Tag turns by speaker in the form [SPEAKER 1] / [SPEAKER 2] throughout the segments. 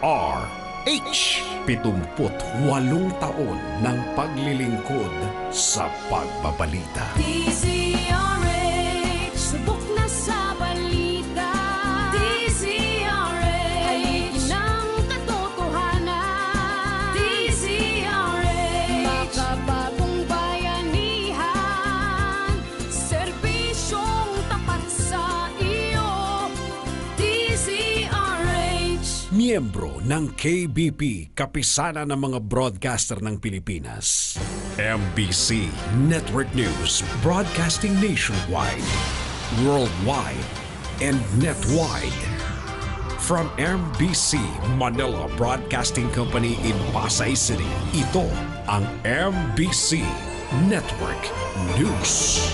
[SPEAKER 1] DZRH. 78 taon ng paglilingkod sa pagbabalita.
[SPEAKER 2] DZRH, subok na sa balita. DZRH, haligi ng katotohanan. DZRH, makabagong bayanihan. Serbisyong tapat sa iyo. DZRH.
[SPEAKER 1] Miyembro ng KBP, kapisanan ng mga broadcaster ng Pilipinas. MBC Network News, broadcasting nationwide, worldwide, and netwide. From MBC Manila Broadcasting Company in Pasay City, ito ang MBC Network News.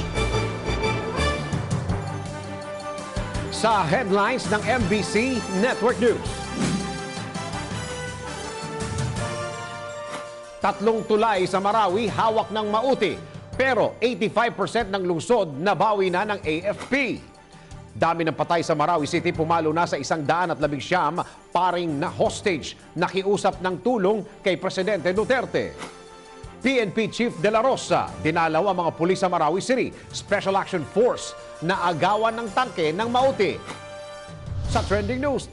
[SPEAKER 3] Sa headlines ng MBC Network News. Tatlong tulay sa Marawi hawak ng mauti, pero 85% ng lungsod nabawi na ng AFP. Dami ng patay sa Marawi City, pumalo na sa 119 paring na hostage, nakiusap ng tulong kay Presidente Duterte. PNP Chief De La Rosa, dinalaw ang mga pulis sa Marawi City Special Action Force na agawan ng tangke ng mauti. Sa trending news,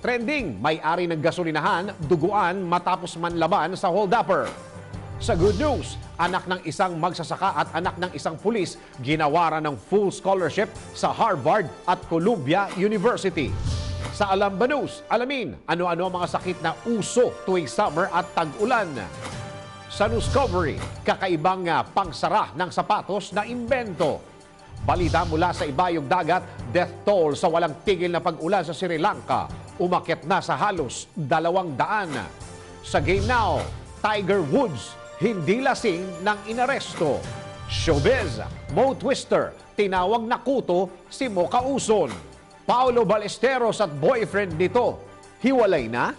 [SPEAKER 3] may-ari ng gasolinahan, duguan matapos manlaban sa hold-upper. Sa good news, anak ng isang magsasaka at anak ng isang pulis ginawaran ng full scholarship sa Harvard at Columbia University. Sa Alamba News, alamin ano-ano ang mga sakit na uso tuwing summer at tag-ulan. Sa Newscovery, kakaibang pangsara ng sapatos na imbento. Balita mula sa ibayong dagat, death toll sa walang tigil na pag-ulan sa Sri Lanka. Umakyat na sa halos 200. Sa Game Now, Tiger Woods, hindi lasing ng inaresto. Showbiz, Mo Twister, tinawag na kuto si Mo Kauson. Paolo Ballesteros at boyfriend nito, hiwalay na?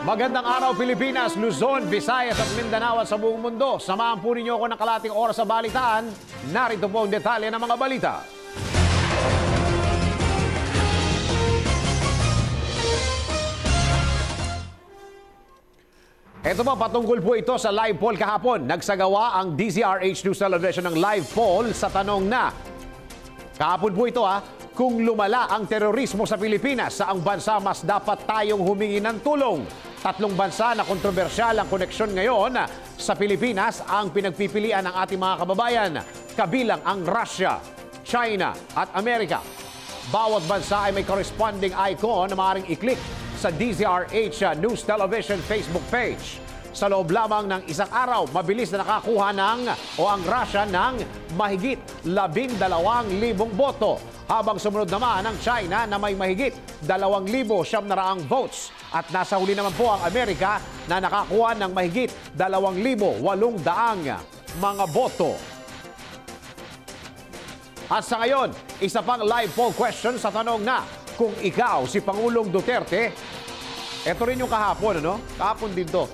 [SPEAKER 3] Magandang araw Pilipinas, Luzon, Visayas at Mindanao at sa buong mundo. Samahan po ninyo ako ng kalating oras sa balitaan. Narito po ang detalye ng mga balita. Ito po, patungkol po ito sa live poll kahapon. Nagsagawa ang DZRH News Television ng live poll sa tanong na, kahapon po ito kung lumala ang terorismo sa Pilipinas, saang bansa mas dapat tayong humingi ng tulong? Tatlong bansa na kontrobersyal ang koneksyon ngayon sa Pilipinas ang pinagpipilian ng ating mga kababayan, kabilang ang Russia, China at Amerika. Bawat bansa ay may corresponding icon na maaaring i-click sa DZRH News Television Facebook page. Sa loob lamang ng isang araw, mabilis na nakakuha ang Russia ng mahigit 12,000 boto. Habang sumunod naman ang China na may mahigit 2,700 votes. At nasa huli naman po ang Amerika na nakakuha ng mahigit 2,800 mga boto. At sa ngayon, isa pang live poll question sa tanong na, kung ikaw si Pangulong Duterte, ito rin yung kahapon, Kahapon din to.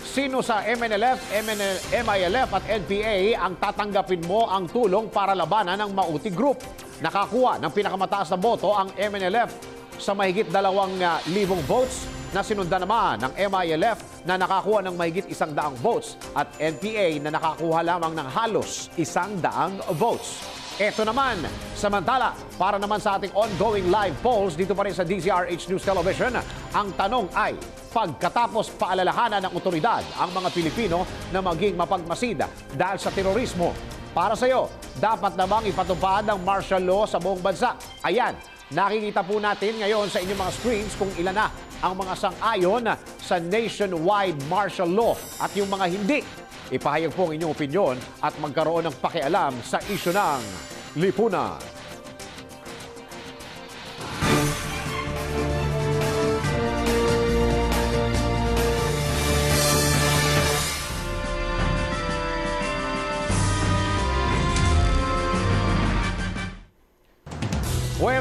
[SPEAKER 3] Sino sa MILF at NPA ang tatanggapin mo ang tulong para labanan ng Mauti Group? Nakakuha ng pinakamataas na boto ang MNLF sa mahigit 2,000 votes na sinundan naman ng MILF na nakakuha ng mahigit 100 votes at NPA na nakakuha lamang ng halos 100 votes. Ito naman, samantala, para naman sa ating ongoing live polls dito pa rin sa DZRH News Television, ang tanong ay, pagkatapos paalalahanan ng otoridad ang mga Pilipino na maging mapagmasida dahil sa terorismo, para sa iyo, dapat namang ipatupad ang martial law sa buong bansa. Ayan, nakikita po natin ngayon sa inyong mga screens kung ilan na ang mga sang-ayon sa nationwide martial law at yung mga hindi. Ipahayag po ang inyong opinyon at magkaroon ng pakialam sa isyu ng lipunan.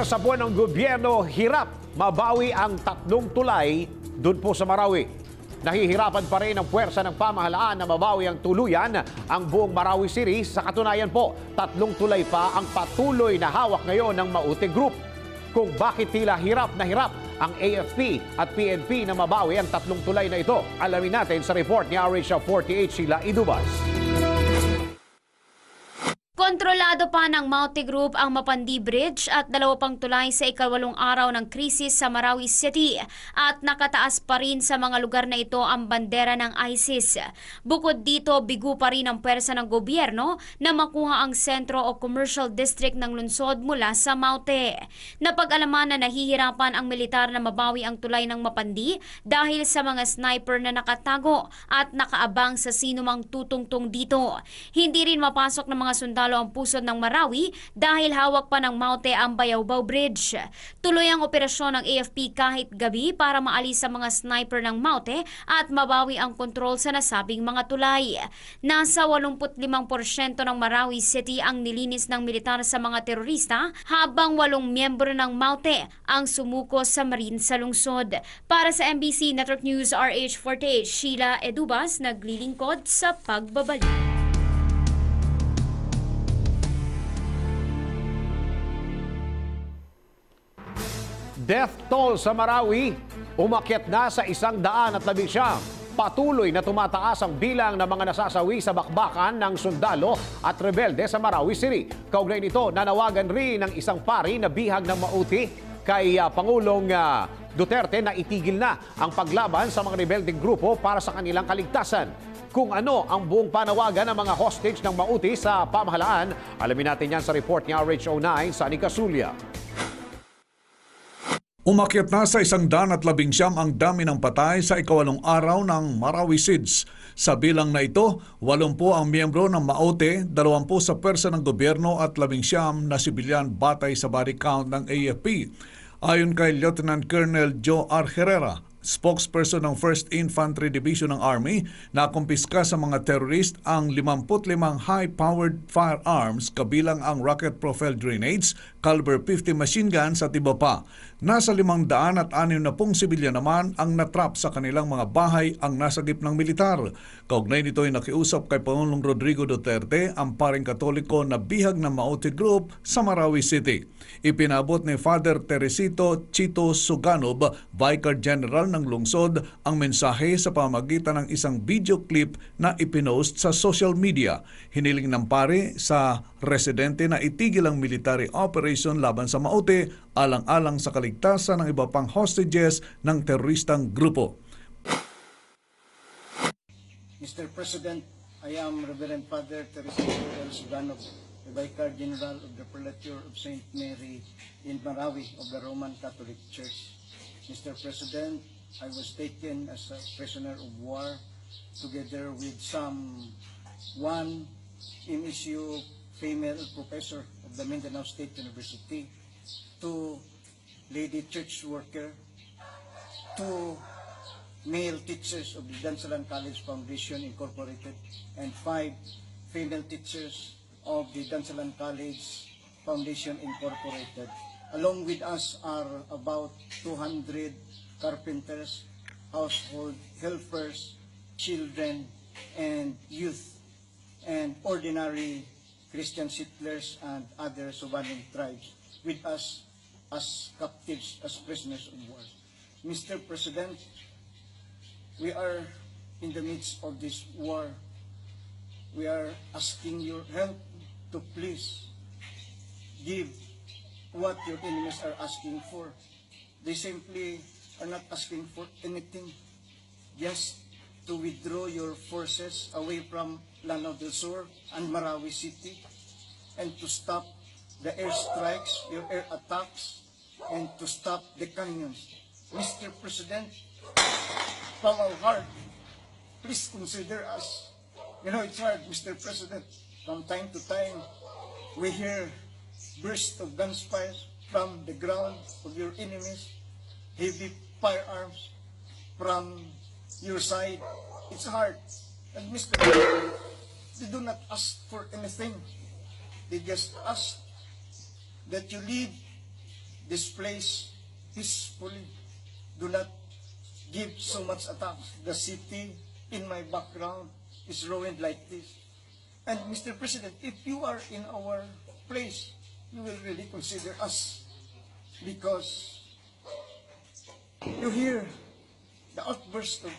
[SPEAKER 3] Sa buwan ng gobyerno, hirap mabawi ang 3 tulay doon po sa Marawi. Nahihirapan pa rin ang puwersa ng pamahalaan na mabawi ang tuluyan ang buong Marawi City. Sa katunayan po, 3 tulay pa ang patuloy na hawak ngayon ng Maute Group. Kung bakit tila hirap na hirap ang AFP at PNP na mabawi ang 3 tulay na ito, alamin natin sa report ni RH48 Sheila Idubas.
[SPEAKER 4] Kontrolado pa ng Maute Group ang Mapandi Bridge at 2 pang tulay sa ika-8 araw ng krisis sa Marawi City at nakataas pa rin sa mga lugar na ito ang bandera ng ISIS. Bukod dito, bigo pa rin ang pwersa ng gobyerno na makuha ang sentro o commercial district ng lungsod mula sa Maute. Napag-alaman na nahihirapan ang militar na mabawi ang tulay ng Mapandi dahil sa mga sniper na nakatago at nakaabang sa sinumang tutungtong dito. Hindi rin mapasok ng mga sundalo ang pusod ng Marawi dahil hawak pa ng Maute ang Bayawbaw Bridge. Tuloy ang operasyon ng AFP kahit gabi para maalis sa mga sniper ng Maute at mabawi ang kontrol sa nasabing mga tulay. Nasa 85% ng Marawi City ang nilinis ng militar sa mga terorista habang 8 miyembro ng Maute ang sumuko sa Marine sa lungsod. Para sa MBC Network News RH48, Sheila Edubas naglilingkod sa pagbabalik.
[SPEAKER 3] Death toll sa Marawi, umakyat na sa 119. Patuloy na tumataas ang bilang ng mga nasasawi sa bakbakan ng sundalo at rebelde sa Marawi City. Kaugnay nito, nanawagan rin ng isang pari na bihag ng Mauti kay Pangulong Duterte na itigil na ang paglaban sa mga rebeldeng grupo para sa kanilang kaligtasan. Kung ano ang buong panawagan ng mga hostage ng Mauti sa pamahalaan, alamin natin yan sa report ni RH09 sa Nicasulia.
[SPEAKER 5] Umakyat na sa 119 ang dami ng patay sa ika-8 araw ng Marawi SIDS. Sa bilang na ito, 80 ang miyembro ng Maute, 20 sa pwersa ng gobyerno at 19 na sibilyan batay sa body count ng AFP. Ayon kay Lieutenant Colonel Joe R. Herrera, spokesperson ng 1st Infantry Division ng Army, nakumpiska sa mga terrorist ang 55 high-powered firearms kabilang ang rocket-propelled grenades, caliber 50 machine guns at iba pa. Nasa 560 sibilyan naman ang natrap sa kanilang mga bahay ang nasagip ng militar. Kaugnay nito ay nakiusap kay Pangulong Rodrigo Duterte ang paring katoliko na bihag ng Maute Group sa Marawi City. Ipinabot ni Father Teresito Chito Suganob, Vicar General ng lungsod, ang mensahe sa pamagitan ng isang video clip na ipinost sa social media. Hiniling ng pare sa residente na itigil ang military operation laban sa Maute alang-alang sa kaligtasan ng iba pang hostages ng teroristang grupo.
[SPEAKER 6] Mr. President, I am Reverend Father Teresito L. Suganov, the Vicar General of the Prelature of St. Mary in Marawi of the Roman Catholic Church. Mr. President, I was taken as a prisoner of war together with one MSU female professor of the Mindanao State University, 2 lady church worker, 2 male teachers of the Dansalan College Foundation Incorporated, and 5 female teachers of the Dansalan College Foundation Incorporated. Along with us are about 200 carpenters, household helpers, children, and youth, and ordinary Christian settlers and other surviving tribes with us as captives, as prisoners of war. Mr. President, we are in the midst of this war. We are asking your help to please give what your enemies are asking for. They simply are not asking for anything, just to withdraw your forces away from Lanao del Sur and Marawi City, and to stop the airstrikes, your air attacks, and to stop the canyons. Mr. President, from our heart, please consider us. You know, it's hard, Mr. President. From time to time, we hear bursts of gunfire from the ground of your enemies, heavy firearms from your side. It's hard. And Mr. President, they do not ask for anything. They just ask that you leave this place peacefully. Do not give so much attack. The city in my background is ruined like this. And Mr. President, if you are in our place, you will really consider us because you hear the outburst of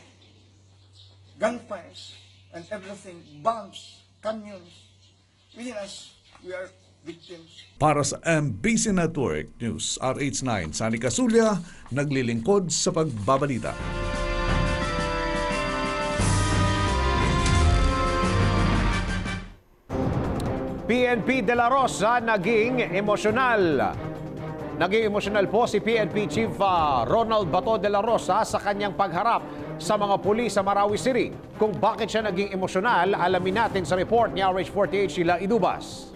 [SPEAKER 6] gunfires and everything, bombs, canyons. Within us, we are victims.
[SPEAKER 5] Para sa MBC Network News, RH9, Sani Casulia, naglilingkod sa pagbabalita.
[SPEAKER 3] PNP De La Rosa naging emosyonal. Naging emosyonal po si PNP Chief Ronald Bato De La Rosa sa kanyang pagharap sa mga pulis sa Marawi City. Kung bakit siya naging emosyonal, alamin natin sa report ni RH48 Sheila Idubas.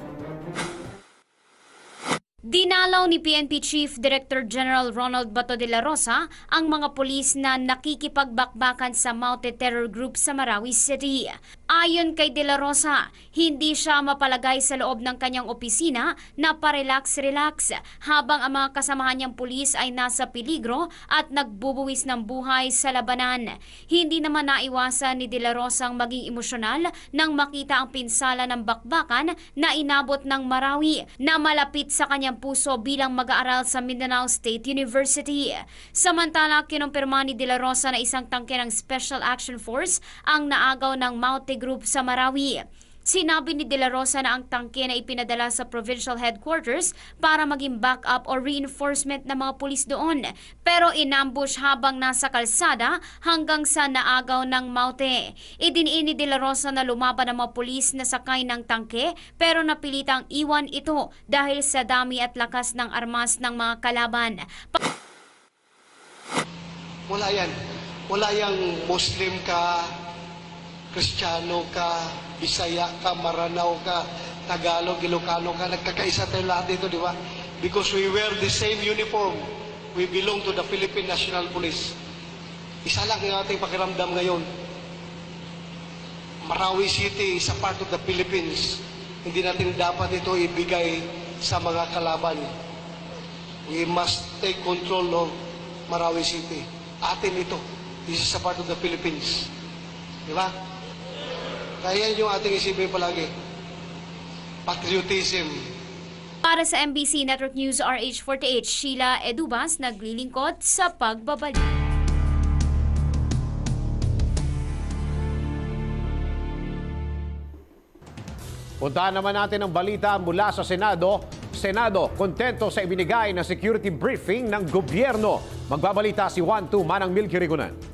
[SPEAKER 4] Dinalaw ni PNP Chief Director General Ronald Bato de la Rosa ang mga pulis na nakikipagbakbakan sa Maute Terror Group sa Marawi City. Ayon kay De La Rosa, hindi siya mapalagay sa loob ng kanyang opisina na parelax-relax habang ang mga kasamahan niyang pulis ay nasa peligro at nagbubuwis ng buhay sa labanan. Hindi naman naiwasan ni De La Rosa ang maging emosyonal nang makita ang pinsala ng bakbakan na inabot ng Marawi na malapit sa kanyang puso bilang mag-aaral sa Mindanao State University. Samantala, kinumpirma ni De La Rosa na isang tangke ng Special Action Force ang naagaw ng Maute Group sa Marawi. Sinabi ni De La Rosa na ang tangke na ipinadala sa provincial headquarters para maging backup o reinforcement ng mga pulis doon. Pero inambush habang nasa kalsada hanggang sa naagaw ng Maute. Idiniin ni De La Rosa na lumaban ang mga pulis na sakay ng tangke pero napilitang iwan ito dahil sa dami at lakas ng armas ng mga kalaban.
[SPEAKER 7] Wala yan. Wala yang Muslim ka, Kristiyano ka, Bisaya ka, Maranao ka, Tagalog, Ilocano ka, nagkakaisa tayo lahat dito, di ba? Because we wear the same uniform. We belong to the Philippine National Police. Isa lang ang ating pakiramdam ngayon. Marawi City is a part of the Philippines. Hindi natin dapat ito ibigay sa mga kalaban. We must take control of Marawi City. Atin ito. This is a part of the Philippines. Di ba? Kaya yan yung ating isipin palagi. Patriotism.
[SPEAKER 4] Para sa MBC Network News RH48, Sheila Edubas naglilingkod sa pagbabalik.
[SPEAKER 3] Puntahan naman natin ang balita mula sa Senado. Senado, kontento sa ibinigay na security briefing ng gobyerno. Magbabalita si Juan Tu Manang Milky Rigunan.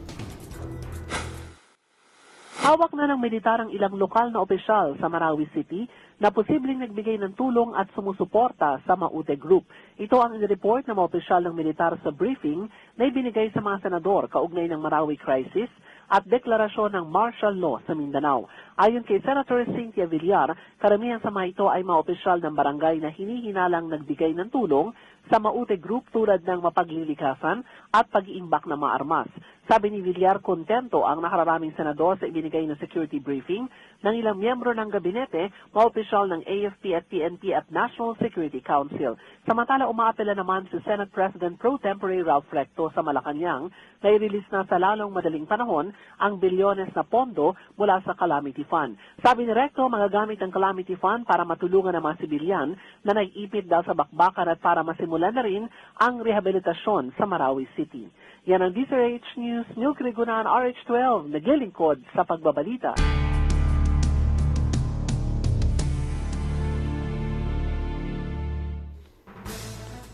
[SPEAKER 8] Hawak na ng militar ang ilang lokal na opisyal sa Marawi City na posibleng nagbigay ng tulong at sumusuporta sa Maute Group. Ito ang report ng mga opisyal ng militar sa briefing na ibinigay sa mga senador kaugnay ng Marawi crisis at deklarasyon ng martial law sa Mindanao. Ayon kay Senator Cynthia Villar, karamihan sa mga ito ay mga opisyal ng barangay na hinihinalang nagbigay ng tulong sa Maute Group tulad ng mapaglilikasan at pag-iimbak ng mga armas. Sabi ni Villar, kontento ang nakararaming senador sa ibinigay na security briefing ng ilang miyembro ng gabinete, mga opisyal ng AFP at PNP at National Security Council. Samantala, umaapela naman si Senate President Pro Tempore Ralph Recto sa Malacanang na i-release na sa lalong madaling panahon ang bilyones na pondo mula sa Calamity Fund. Sabi ni Recto, magagamit ang Calamity Fund para matulungan ang mga sibilyan na nag-ipit dahil sa bakbakan at para masimulan na rin ang rehabilitasyon sa Marawi City. Yan ang DZRH News, Milky Rigunan, RH12, naglilingkod sa pagbabalita.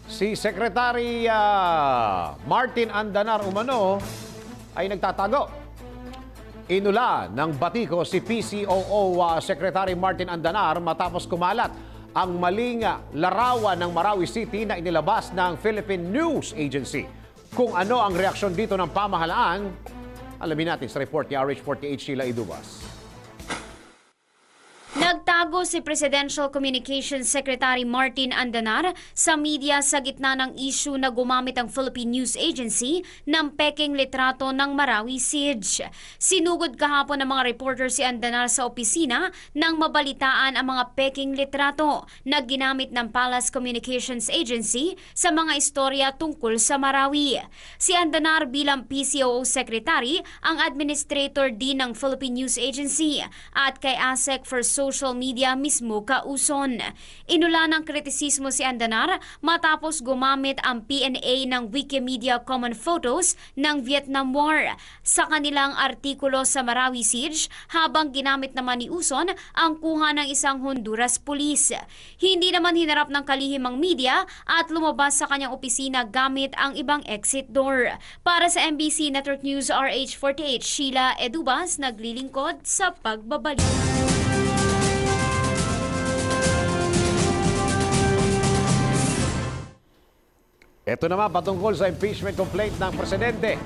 [SPEAKER 3] Si Secretary Martin Andanar umano ay nagtatago. Inula ng batiko si PCOO Secretary Martin Andanar matapos kumalat ang maling larawan ng Marawi City na inilabas ng Philippine News Agency. Kung ano ang reaksyon dito ng pamahalaan, alamin natin sa report ni RH48 Sheila Idubas.
[SPEAKER 4] Nagtago Nagtago si Presidential Communications Secretary Martin Andanar sa media sa gitna ng issue na gumamit ang Philippine News Agency ng peking litrato ng Marawi Siege. Sinugod kahapon ng mga reporter si Andanar sa opisina nang mabalitaan ang mga peking litrato na ginamit ng Palace Communications Agency sa mga istorya tungkol sa Marawi. Si Andanar bilang PCOO Secretary ang administrator din ng Philippine News Agency at kay ASEC for Social Media mismo kauson. Inula ng kritisismo si Andanar matapos gumamit ang PNA ng Wikimedia Common Photos ng Vietnam War sa kanilang artikulo sa Marawi Siege habang ginamit naman ni Uson ang kuha ng isang Honduras police. Hindi naman hinarap ng kalihim ang media at lumabas sa kanyang opisina gamit ang ibang exit door. Para sa MBC Network News RH48, Sheila Edubas naglilingkod sa pagbabalik.
[SPEAKER 3] Ito naman patungkol sa impeachment complaint ng Presidente.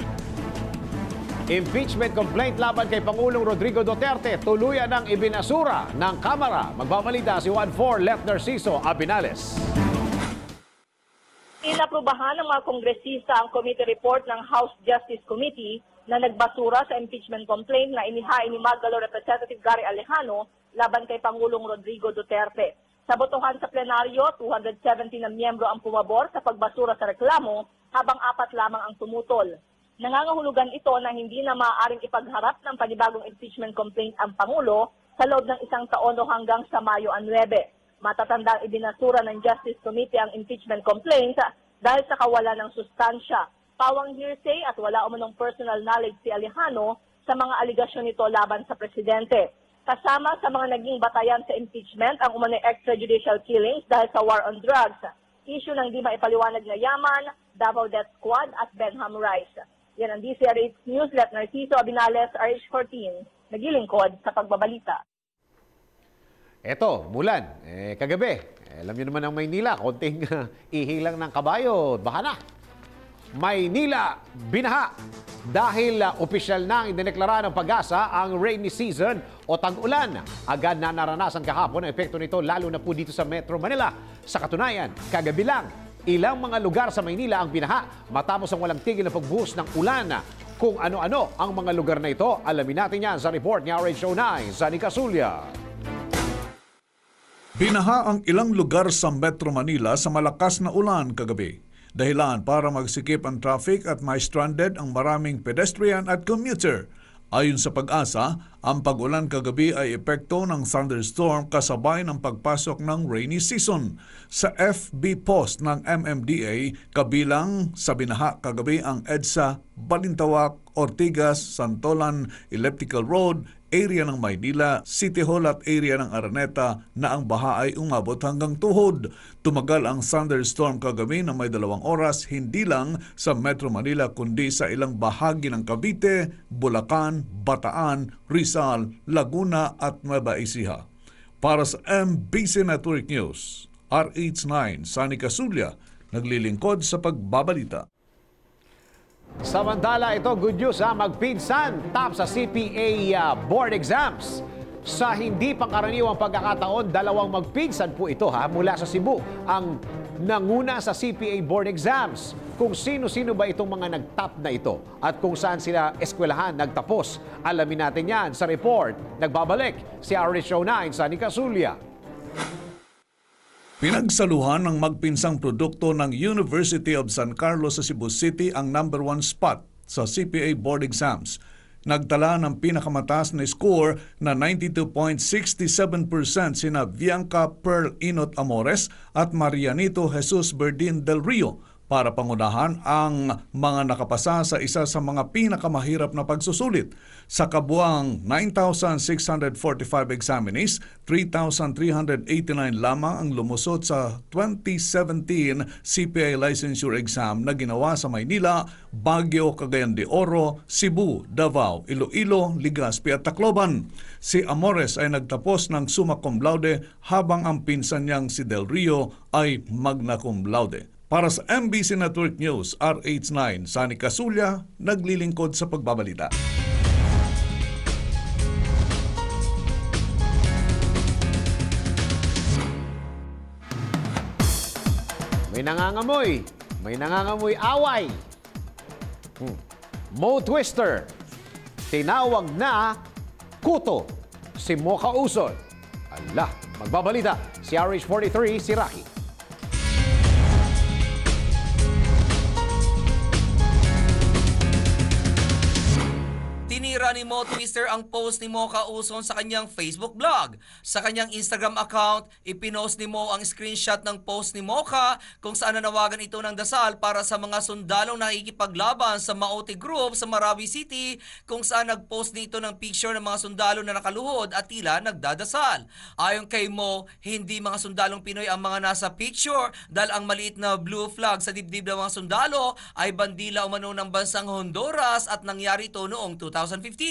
[SPEAKER 3] Impeachment complaint laban kay Pangulong Rodrigo Duterte tuluyan ng ibinasura ng Kamara. Magbabalita si 1-4 Left Narciso Abinales.
[SPEAKER 9] Inaprubahan ng mga kongresista ang committee report ng House Justice Committee na nagbasura sa impeachment complaint na inihain ni Magdalo Representative Gary Alejano laban kay Pangulong Rodrigo Duterte. Sa botohan sa plenaryo, 270 na miyembro ang pumabor sa pagbasura sa reklamo habang 4 lamang ang tumutol. Nangangahulugan ito na hindi na maaaring ipagharap ng panibagong impeachment complaint ang Pangulo sa loob ng 1 taon o hanggang sa Mayo 9. Matatandang ibinasura ng Justice Committee ang impeachment complaint dahil sa kawalan ng sustansya, pawang hearsay at wala umanong personal knowledge si Alejano sa mga aligasyon nito laban sa Presidente. Kasama sa mga naging batayan sa impeachment ang umano'y extrajudicial killings dahil sa war on drugs, issue ng di maipaliwanag na yaman, Davao Death Squad at Benham Rice. Yan ang DCRH News, Let Narciso Abinales, RH14, nagilingkod sa pagbabalita.
[SPEAKER 3] Eto, Mulan, kagabi, alam niyo naman ang Maynila, konting ihilang ng kabayo, baha na. Maynila, binaha. Dahil opisyal nang idineklara ng Pag-asa ang rainy season o tag-ulan. Agad na naranasan kahapon ang epekto nito lalo na po dito sa Metro Manila. Sa katunayan, kagabi lang, ilang mga lugar sa Maynila ang binaha matapos ang walang tigil na pagbuhos ng ulan. Kung ano-ano ang mga lugar na ito, alamin natin yan sa report ni RH09, Sunny Casulia.
[SPEAKER 5] Binaha ang ilang lugar sa Metro Manila sa malakas na ulan kagabi. Dahilan para magsikip ang traffic at may stranded ang maraming pedestrian at commuter. Ayon sa Pag-asa, ang pag-ulan kagabi ay epekto ng thunderstorm kasabay ng pagpasok ng rainy season. Sa FB post ng MMDA, kabilang sa binaha kagabi ang EDSA, Balintawak, Ortigas, Santolan, Elliptical Road, area ng Maynila, City Hall at area ng Araneta na ang baha ay umabot hanggang tuhod. Tumagal ang thunderstorm kagabi na may 2 oras hindi lang sa Metro Manila kundi sa ilang bahagi ng Cavite, Bulacan, Bataan, Rizal, Laguna at Nueva Ecija. Para sa MBC Network News, RH9, Sunny Casulia, naglilingkod sa pagbabalita.
[SPEAKER 3] Samantala, ito good news magpinsan top sa CPA board exams. Sa hindi pangkaraniwang pagkakataon, 2 magpinsan po ito mula sa Cebu ang nanguna sa CPA board exams. Kung sino-sino ba itong mga nag-top na ito at kung saan sila eskwelahan nagtapos, alamin natin yan sa report. Nagbabalik si RH09 Sunny Casulia.
[SPEAKER 5] Pinagsaluhan ng magpinsang produkto ng University of San Carlos sa Cebu City ang number 1 spot sa CPA board exams. Nagtala ng pinakamataas na score na 92.67% sina Bianca Pearl Inot Amores at Marianito Jesus Berdin del Rio para pangunahan ang mga nakapasa sa isa sa mga pinakamahirap na pagsusulit. Sa kabuang 9,645 examinees, 3,389 lamang ang lumusot sa 2017 CPA licensure exam na ginawa sa Maynila, Baguio, Cagayan de Oro, Cebu, Davao, Iloilo, Legazpi at Tacloban. Si Amores ay nagtapos ng summa cum laude habang ang pinsan niyang si Del Rio ay magna cum laude. Para sa MBC Network News, RH9, Sunny Casulia, naglilingkod sa pagbabalita.
[SPEAKER 3] May nangangamoy. May nangangamoy away. Mo Twister. Tinawag na kuto si Mocha Uson. Ala, magbabalita si RH43, si Rocky.
[SPEAKER 10] Tinira ni Mo Twister ang post ni Mocha Uson sa kanyang Facebook blog. Sa kanyang Instagram account, ipinost ni Mo ang screenshot ng post ni Mocha kung saan nanawagan ito ng dasal para sa mga sundalong nakikipaglaban sa Maote Group sa Marawi City, kung saan nagpost nito ng picture ng mga sundalo na nakaluhod at tila nagdadasal. Ayon kay Mo, hindi mga sundalong Pinoy ang mga nasa picture dahil ang maliit na blue flag sa dibdib ng mga sundalo ay bandila umano ng bansang Honduras at nangyari ito noong 2015.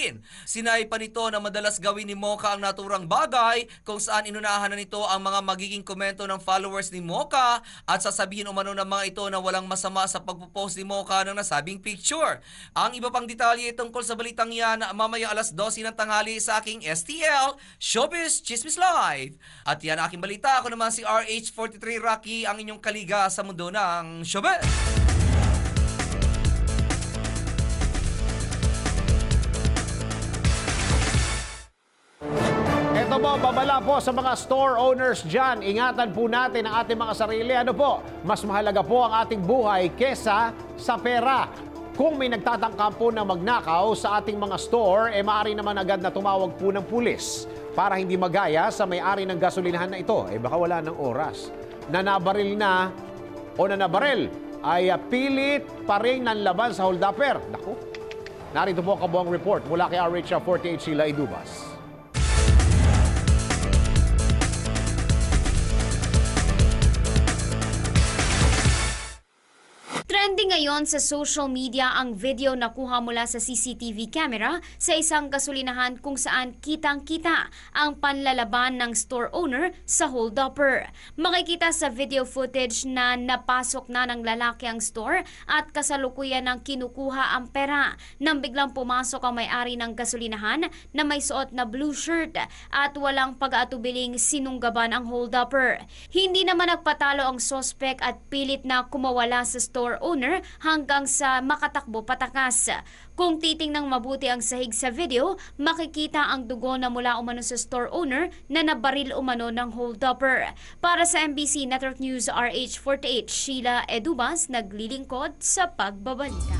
[SPEAKER 10] Sinay pa nito na madalas gawin ni Mocha ang naturang bagay kung saan inunahan na nito ang mga magiging komento ng followers ni Mocha at sasabihin umano ng mga ito na walang masama sa pagpo-post ni Mocha ng nasabing picture. Ang iba pang detalye tungkol sa balitang yan mamaya alas 12 ng tanghali sa aking STL, Showbiz Chismis Live. At yan aking balita. Ako naman si RH43 Rocky, ang inyong kaliga sa mundo ng showbiz.
[SPEAKER 3] Ito po, babala po sa mga store owners dyan. Ingatan po natin ang ating mga sarili. Ano po, mas mahalaga po ang ating buhay kesa sa pera. Kung may nagtatangka po na magnakaw sa ating mga store, maaari naman agad na tumawag po ng pulis para hindi magaya sa may-ari ng gasolinahan na ito. Baka wala ng oras. Nanabaril na o nanabaril ay pilit pa rin nanlaban sa holdupper. Naku, narito po ang kabuang report mula kay RH48 Sheila Idubas.
[SPEAKER 4] Trending ngayon sa social media ang video na kuha mula sa CCTV camera sa isang gasolinahan kung saan kitang-kita ang panlalaban ng store owner sa hold-upper. Makikita sa video footage na napasok na ng lalaki ang store at kasalukuyan ng kinukuha ang pera nang biglang pumasok ang may-ari ng gasolinahan na may suot na blue shirt at walang pag-aatubiling sinunggaban ang hold-upper. Hindi naman nagpatalo ang suspect at pilit na kumawala sa store owner hanggang sa makatakbo patakas. Kung titingnang mabuti ang sahig sa video, makikita ang dugo na mula umano sa store owner na nabaril umano ng hold-upper. Para sa MBC Network News RH48, Sheila Edubas, naglilingkod sa pagbabalita.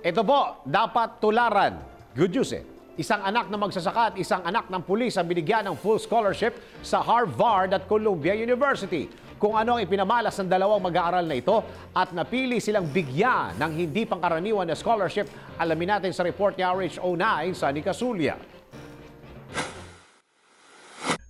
[SPEAKER 3] Ito po, dapat tularan. Good news Isang anak na magsasaka at isang anak ng pulis ang binigyan ng full scholarship sa Harvard at Columbia University. Kung ano ang ipinamalas ng dalawang mag-aaral na ito at napili silang bigyan ng hindi pangkaraniwan na scholarship, alamin natin sa report ni RH09, Sunny Casulia.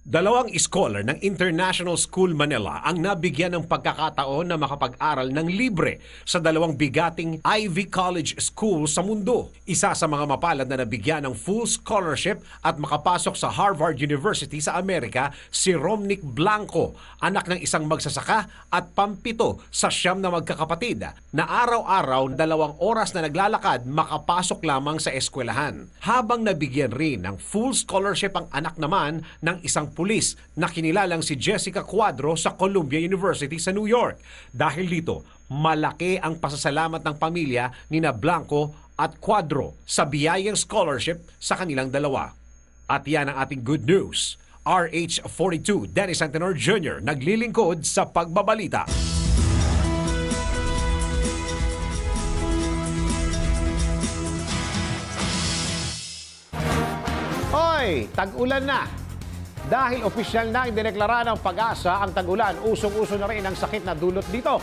[SPEAKER 3] Dalawang scholar ng International School Manila ang nabigyan ng pagkakataon na makapag-aral ng libre sa dalawang bigating Ivy College School sa mundo. Isa sa mga mapalad na nabigyan ng full scholarship at makapasok sa Harvard University sa Amerika, si Romnick Blanco, anak ng isang magsasaka at pampito sa 9 na magkakapatid na araw-araw 2 oras na naglalakad makapasok lamang sa eskwelahan. Habang nabigyan rin ng full scholarship ang anak naman ng isang pulis na kinilalang si Jessica Cuadro sa Columbia University sa New York. Dahil dito, malaki ang pasasalamat ng pamilya ni na Blanco at Cuadro sa biyayang scholarship sa kanilang dalawa. At yan ang ating good news. RH42 Dennis Antenor Jr. naglilingkod sa pagbabalita. Hoy, tag-ulan na! Dahil opisyal na indineklara ng Pag-asa ang tag-ulan, usong-uso na rin ang sakit na dulot dito.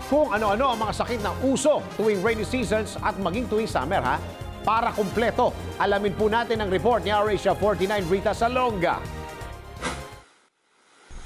[SPEAKER 3] Kung ano-ano ang mga sakit na uso tuwing rainy seasons at maging tuwing summer para kumpleto, alamin po natin ang report ni RH49 Rita Salonga.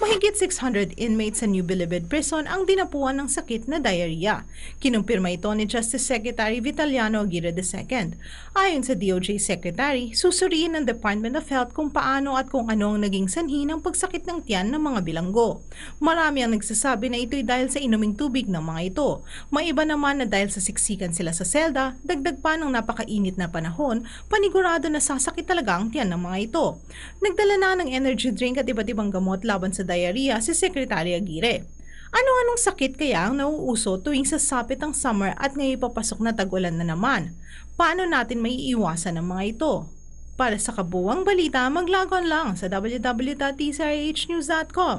[SPEAKER 11] Mahigit Mahigit 600 inmates sa New Bilibid Prison ang dinapuan ng sakit na diarrhea. Kinumpirma ito ni Justice Secretary Vitaliano Aguirre II. Ayon sa DOJ Secretary, susuriin ng Department of Health kung paano at kung ano ang naging sanhi ng pagsakit ng tiyan ng mga bilanggo. Marami ang nagsasabi na ito'y dahil sa inuming tubig ng mga ito. May iba naman na dahil sa siksikan sila sa selda, dagdag pa ng napakainit na panahon, panigurado na sasakit talaga ang tiyan ng mga ito. Nagdala na ng energy drink at iba't ibang gamot laban sa diarrhea si Secretary Aguirre. Ano-anong sakit kaya ang nauuso tuwing sasapit ang summer at ngayon papasok na tag-ulan na naman? Paano natin maiiwasan ang mga ito? Para sa kabuwang balita, maglagon lang sa www.tsrhnews.com.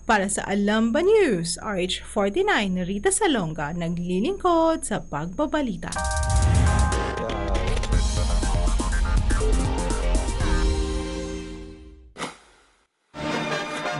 [SPEAKER 11] Para sa Alam Ba News, RH49 Rita Salonga naglilingkod sa pagbabalita.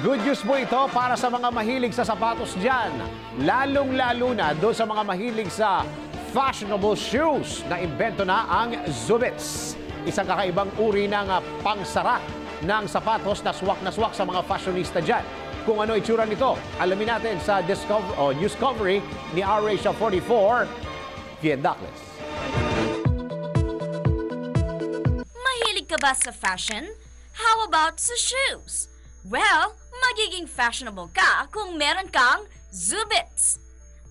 [SPEAKER 3] Good news po ito para sa mga mahilig sa sapatos dyan. Lalong-lalo na doon sa mga mahilig sa fashionable shoes na imbento na ang Zubits. Isang kakaibang uri ng pangsara ng sapatos na swak sa mga fashionista dyan. Kung ano itsura nito, alamin natin sa Newscovery ni RH44, Vien Dacles.
[SPEAKER 12] Mahilig ka ba sa fashion? How about sa shoes? Well, magiging fashionable ka kung meron kang Zubits.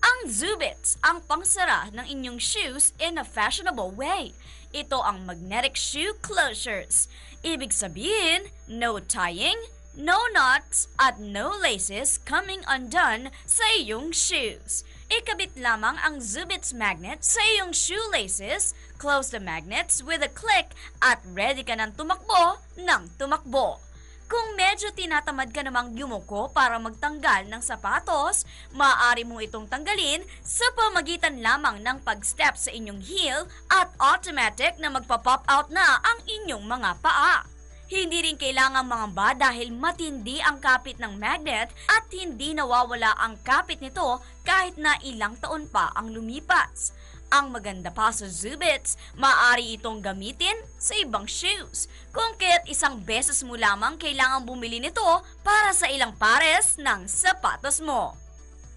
[SPEAKER 12] Ang Zubits ang pangsara ng inyong shoes in a fashionable way. Ito ang magnetic shoe closures. Ibig sabihin, no tying, no knots, at no laces coming undone sa iyong shoes. Ikabit lamang ang Zubits magnet sa iyong shoelaces, close the magnets with a click, at ready ka ng tumakbo ng tumakbo. Kung medyo tinatamad ka namang yumuko para magtanggal ng sapatos, maaari mo itong tanggalin sa pamagitan lamang ng pag-step sa inyong heel at automatic na magpa-pop out na ang inyong mga paa. Hindi rin kailangan mangamba dahil matindi ang kapit ng magnet at hindi nawawala ang kapit nito kahit na ilang taon pa ang lumipas. Ang maganda pa sa Zubits, maaari itong gamitin sa ibang shoes. Kung kaya't isang beses mo lamang kailangan bumili nito para sa ilang pares ng sapatos mo.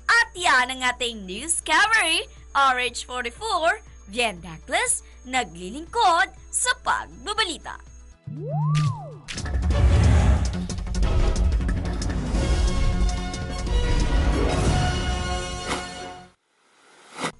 [SPEAKER 12] At yan ang ating Newscovery, RH44, Vien Dacles, naglilingkod sa pagbabalita.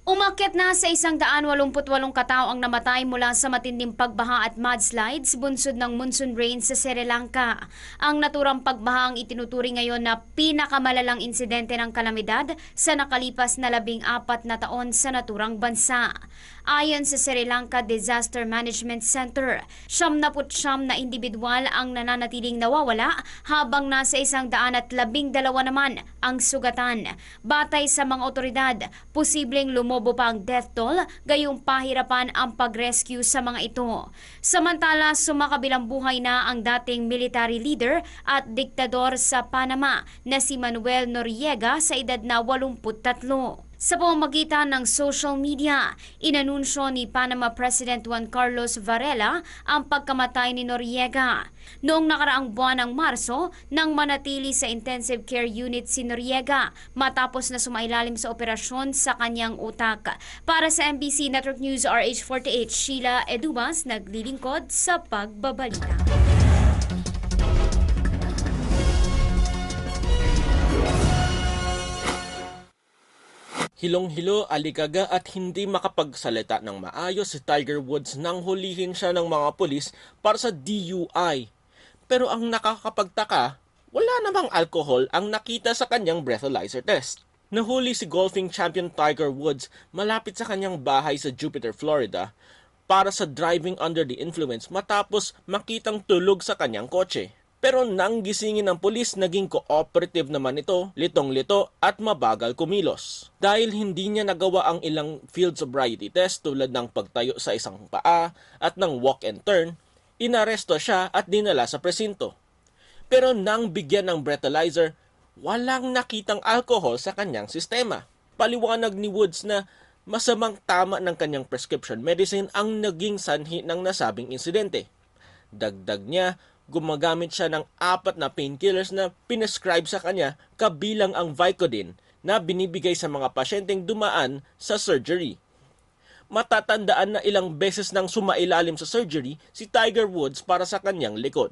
[SPEAKER 4] Umakyat na sa 188 katao ang namatay mula sa matinding pagbaha at mudslides bunsod ng monsoon rain sa Sri Lanka. Ang naturang pagbaha ang itinuturing ngayon na pinakamalalang insidente ng kalamidad sa nakalipas na 14 na taon sa naturang bansa. Ayon sa Sri Lanka Disaster Management Center, 79 na individual ang nananatiling nawawala habang nasa 112 naman ang sugatan. Batay sa mga otoridad, posibleng lumobo pa ang death toll, gayong pahirapan ang pag-rescue sa mga ito. Samantala, sumakabilang buhay na ang dating military leader at diktador sa Panama na si Manuel Noriega sa edad na 83. Sa pamamagitan ng social media, inanunsyo ni Panama President Juan Carlos Varela ang pagkamatay ni Noriega. Noong nakaraang buwan ng Marso, nang manatili sa intensive care unit si Noriega matapos na sumailalim sa operasyon sa kanyang utak. Para sa MBC Network News RH48, Sheila Edubas naglilingkod sa pagbabalita.
[SPEAKER 13] Hilong-hilo, alikaga at hindi makapagsalita ng maayos si Tiger Woods nang hulihin siya ng mga pulis para sa DUI. Pero ang nakakapagtaka, wala namang alcohol ang nakita sa kanyang breathalyzer test. Nahuli si golfing champion Tiger Woods malapit sa kanyang bahay sa Jupiter, Florida para sa driving under the influence matapos makitang tulog sa kanyang kotse. Pero nang gisingin ng pulis, naging cooperative naman ito, litong-lito at mabagal kumilos. Dahil hindi niya nagawa ang ilang field sobriety test tulad ng pagtayo sa isang paa at ng walk and turn, inaresto siya at dinala sa presinto. Pero nang bigyan ng breathalyzer, walang nakitang alcohol sa kanyang sistema. Paliwanag ni Woods na masamang tama ng kanyang prescription medicine ang naging sanhi ng nasabing insidente. Dagdag niya, Gumagamit siya ng 4 na painkillers na pinescribe sa kanya kabilang ang Vicodin na binibigay sa mga pasyenteng dumaan sa surgery. Matatandaan na ilang beses nang sumailalim sa surgery si Tiger Woods para sa kanyang likod.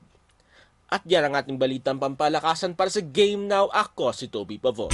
[SPEAKER 13] At yan ang ating balitang pampalakasan para sa Game Now. Ako si Toby Pavon.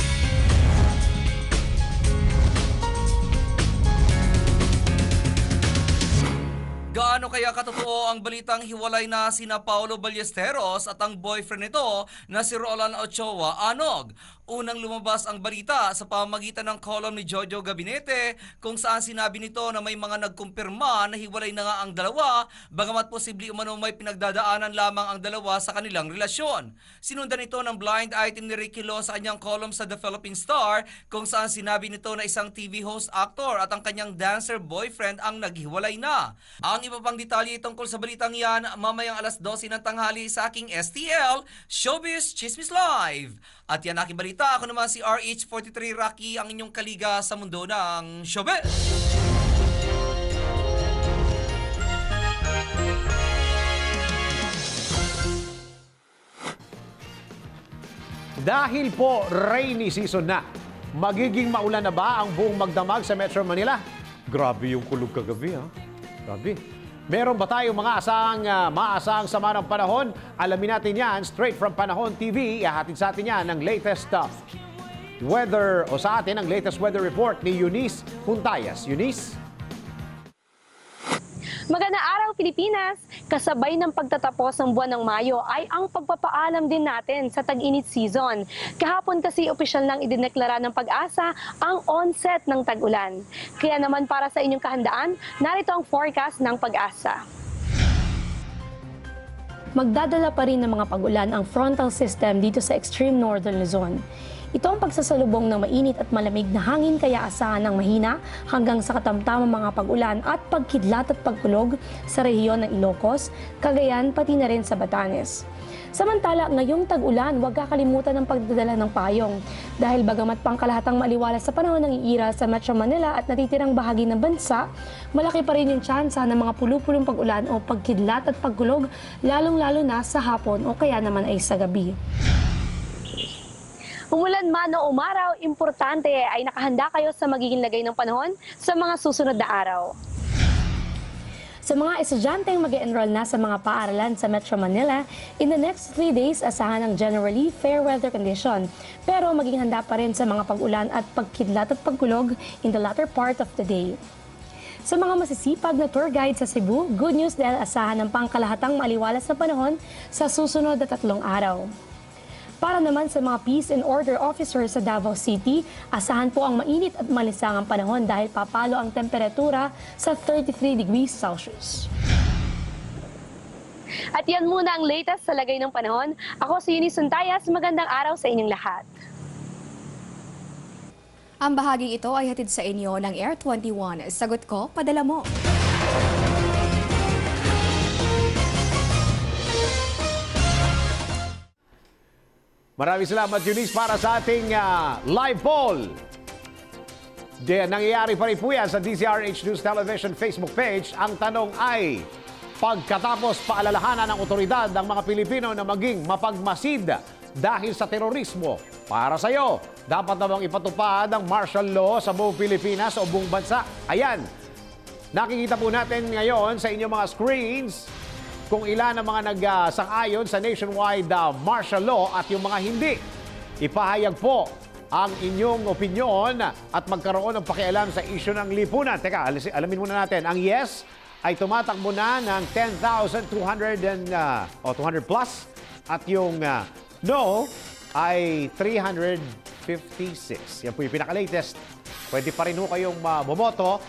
[SPEAKER 10] Gaano kaya katotoo ang balitang hiwalay na sina Paolo Ballesteros at ang boyfriend nito na si Roland Ochoa Anog? Unang lumabas ang balita sa pamamagitan ng column ni Jojo Gabinete kung saan sinabi nito na may mga nagkumpirma na hiwalay na nga ang dalawa, bagamat posible umano may pinagdadaanan lamang ang dalawa sa kanilang relasyon. Sinundan ito ng blind item ni Ricky Lo sa kanyang column sa The Philippine Star kung saan sinabi nito na isang TV host actor at ang kanyang dancer boyfriend ang naghiwalay na. Ang iba pang detalye tungkol sa balitang yan mamayang alas 12 ng tanghali sa aking STL, Showbiz Chismis Live. At yan aking balita, ako naman si RH43 Rocky, ang inyong kaliga sa mundo ng showbiz.
[SPEAKER 3] Dahil po rainy season na, magiging maulan na ba ang buong magdamag sa Metro Manila? Grabe yung kulog kagabi, ha? Grabe. Meron ba tayong mga maasahang sama ng panahon? Alamin natin yan straight from Panahon TV. Ihahatid sa atin yan ng latest weather o sa atin ang latest weather report ni Eunice Huntayas. Eunice?
[SPEAKER 14] Magandang araw Pilipinas! Kasabay ng pagtatapos ng buwan ng Mayo ay ang pagpapaalam din natin sa tag-init season. Kahapon kasi opisyal nang idineklara ng Pag-asa ang onset ng tag-ulan. Kaya naman para sa inyong kahandaan, narito ang forecast ng Pag-asa. Magdadala pa rin ng mga pag-ulan ang frontal system dito sa extreme northern Luzon. Ito ang pagsasalubong ng mainit at malamig na hangin kaya asahan ng mahina hanggang sa katamtamang mga pag-ulan at pagkidlat at pagkulog sa rehiyon ng Ilocos, Cagayan pati na rin sa Batanes. Samantala, ngayong tag-ulan, huwag kakalimutan ng pagdadala ng payong dahil bagamat pangkalahatang maliwalas sa panahon ng iira sa Metro Manila at natitirang bahagi ng bansa, malaki pa rin yung tsansa ng mga pulupulong pag-ulan o pagkidlat at pagkulog lalong-lalo na sa hapon o kaya naman ay sa gabi. Umulan man o umaraw, importante ay nakahanda kayo sa magiging lagay ng panahon sa mga susunod na araw. Sa mga estudyanteng mag-enroll na sa mga paaralan sa Metro Manila, in the next 3 days, asahan ang generally fair weather condition. Pero maging handa pa rin sa mga pag-ulan at pagkidlat at pagkulog in the latter part of the day. Sa mga masisipag na tour guide sa Cebu, good news dahil asahan ng pangkalahatang maliwalas na panahon sa susunod na 3 araw. Para naman sa mga peace and order officers sa Davao City, asahan po ang mainit at malisangang panahon dahil papalo ang temperatura sa 33 degrees Celsius. At yan muna ang latest sa lagay ng panahon. Ako si Eunice Huntayas, magandang araw sa inyong lahat.
[SPEAKER 15] Ang bahaging ito ay hatid sa inyo ng Air 21. Sagot ko, padala mo.
[SPEAKER 3] Maraming salamat, Eunice, para sa ating live poll. Nangyayari pa rin po yan sa DZRH News Television Facebook page. Ang tanong ay, pagkatapos paalalahanan ng otoridad ng mga Pilipino na maging mapagmasid dahil sa terorismo, para sa iyo, dapat na bang ipatupad ang martial law sa buong Pilipinas o buong bansa? Ayan, nakikita po natin ngayon sa inyong mga screens kung ilan ang mga nagsang-ayon sa nationwide martial law at yung mga hindi. Ipahayag po ang inyong opinyon at magkaroon ng pakialam sa issue ng lipunan. Teka, alamin muna natin. Ang yes ay tumatakbo na ng 10,200 plus at yung no ay 356. Yan po yung pinaka-latest. Pwede pa rin po kayong bumoto.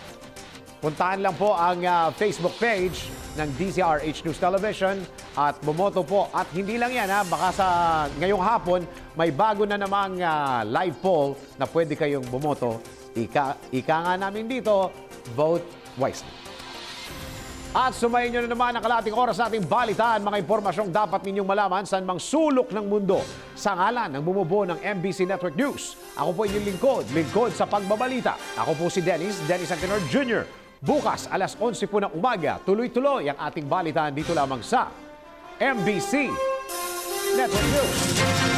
[SPEAKER 3] Puntahan lang po ang Facebook page ng DZRH News Television at bumoto po. At hindi lang yan, baka sa ngayong hapon may bago na namang live poll na pwede kayong bumoto. Ika nga namin dito, vote wisely. At sumayin nyo na naman ang kalating oras sa ating balitaan, mga impormasyong dapat ninyong malaman sa mang sulok ng mundo sa ngalan ng bumubuo ng MBC Network News. Ako po inyong lingkod sa pagbabalita. Ako po si Dennis Antenor Jr. Bukas, alas 11 po ng umaga, tuloy-tuloy ang ating balitaan dito lamang sa MBC Network News.